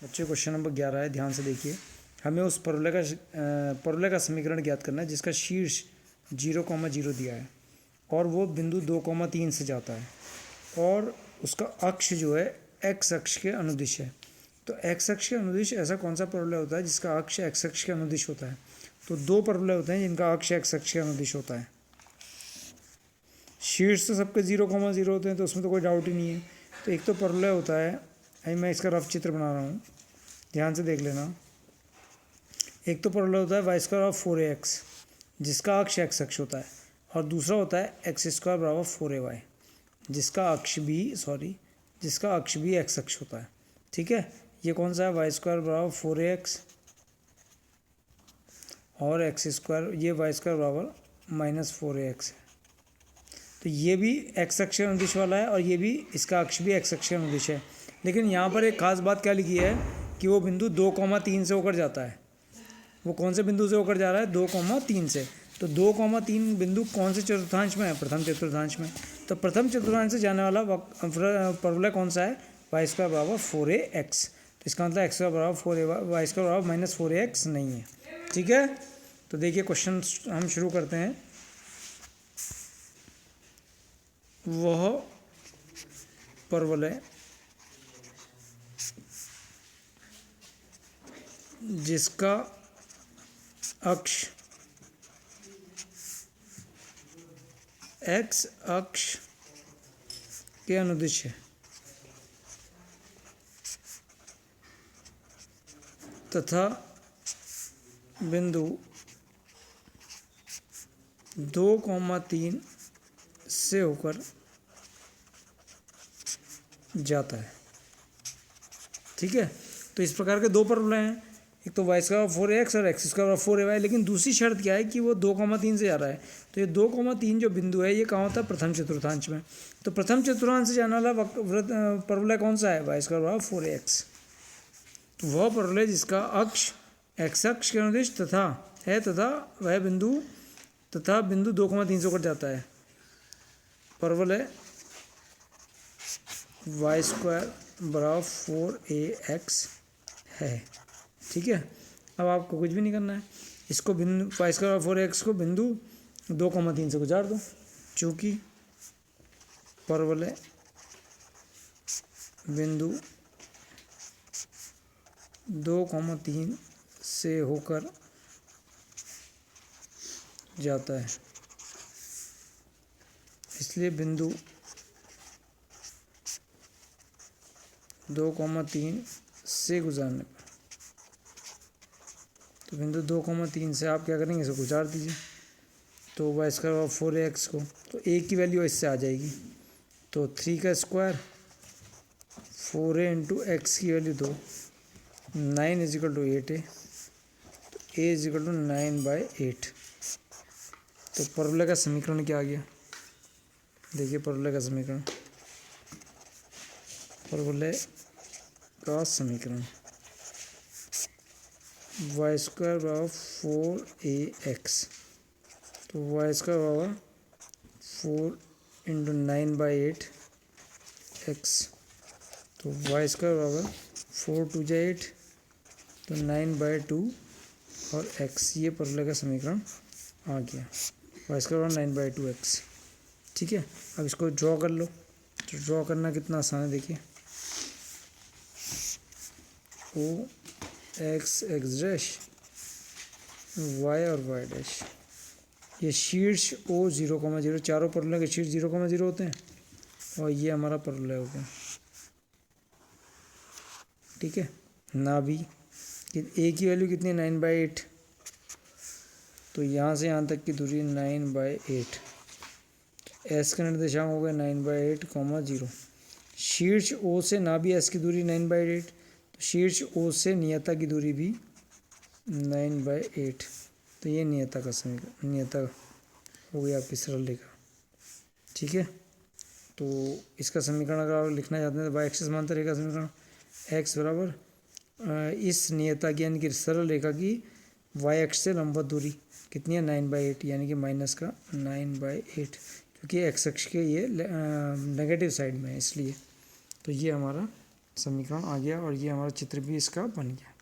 बच्चे question number 11 है, ध्यान से देखिए। हमें उस परवलय का समीकरण ज्ञात करना है जिसका शीर्ष 0,0 दिया है और वो बिंदु 2,3 से जाता है और उसका अक्ष जो है एक्स अक्ष के अनुदिश है। तो एक्स अक्ष के अनुदिश ऐसा कौन सा परवलय होता है जिसका अक्ष एक्स अक्ष के अनुदिश होता है? तो दो परवलय होते हैं जिनका अक्ष एक्स अक्ष के अनुदिश होता है। शीर्ष तो सबके 0,0 होते हैं, तो उसमें तो कोई डाउट ही नहीं है। तो एक तो परवलय होता है, अभी मैं इसका रफ चित्र बना रहा हूँ, ध्यान से देख लेना। एक तो परवलय होता है y² 4ax जिसका अक्ष एक्स अक्ष होता है, और दूसरा होता है x² 4ay जिसका अक्ष भी एक्स अक्ष होता है। ठीक है, ये कौन सा है? y² 4ax और x², ये y² -4ax है। तो ये भी एक्स अक्ष अनुदिश वाला है और ये भी, इसका अक्ष भी एक्स अक्ष अनुदिश है। लेकिन यहाँ पर एक खास बात क्या लिखी है कि वो बिंदु 2,3 से होकर जाता है। वो कौन से बिंदु से होकर जा रहा है? 2,3 से। तो 2,3 बिंदु कौन से चतुर्थांश में है? प्रथम चतुर्थांश में। तो प्रथम चतुर्थांश से जाने वाला परवलय कौन सा है? y² 4ax। तो इसका मतलब x² 4ay y² -4ax नहीं है। ठीक है, तो देखिए क्वेश्चन हम शुरू करते हैं। वह परवलय जिसका अक्ष एक्स अक्ष के अनुदिश है तथा बिंदु 2,3 से होकर जाता है। ठीक है, तो इस प्रकार के दो परवलय हैं, एक तो y² 4ax और x² 4ay। लेकिन दूसरी शर्त क्या है कि वो 2,3 से जा रहा है। तो ये 2,3 जो बिंदु है ये कहाँ होता है? प्रथम चतुर्थांश में। तो प्रथम चतुर्थांश से जाने वाला परवलय कौन सा है? y² 4ax। तो वह परवलय जिसका अक्ष एक्स अक्ष के अनुदिश तथा वह बिंदु बिंदु 2,3 से होकर जाता है, परवलय y² 4ax है। ठीक है, अब आपको कुछ भी नहीं करना है, इसको बिंदु y² 4ax को बिंदु 2,3 से गुजार दो। चूँकि परवलय बिंदु 2,3 से होकर जाता है, इसलिए बिंदु 2,3 से गुजारने पर, तो बिंदु 2,3 से आप क्या करेंगे? इसे गुजार दीजिए। तो y² 4ax को, तो a की वैल्यू इससे आ जाएगी, तो 3 का स्क्वायर 4a × x की वैल्यू 2, 9 = 8 है, तो a = 9/8। तो परवलय का समीकरण क्या आ गया? देखिए परवलय का समीकरण, y² 4ax, तो y² 4 × 9/8 x, तो y² 4 × 2 = 8, तो 9/2 और x, ये परवलय का समीकरण आ गया, y² 9/2 x। ठीक है, अब इसको ड्रॉ कर लो। तो ड्रॉ करना कितना आसान है, देखिए o x डैश y और y डैश, ये शीर्ष o 0,0, चारों परवलय के शीर्ष 0,0 होते हैं, और ये हमारा परवलय हो गया। ठीक है, नाभि a की वैल्यू कितनी है? 9/8, तो यहाँ से यहाँ तक की दूरी 9/8, s का निर्देशांक हो गया 9/8, 0। शीर्ष o से नाभि s की दूरी 9/8, तो शीर्ष o से नियता की दूरी भी 9/8, तो ये नियता हो गई आपकी सरल रेखा। ठीक है, तो इसका समीकरण अगर आप लिखना चाहते हैं तो y-axis समांतर रेखा समीकरण x बराबर इस नियता की यानी कि सरल रेखा की y अक्ष से लंबवत दूरी कितनी है? 9/8, यानी कि माइनस का 9/8, क्योंकि एक्स अक्ष के ये नेगेटिव साइड में है इसलिए। तो ये हमारा समीकरण आ गया और ये हमारा चित्र भी इसका बन गया।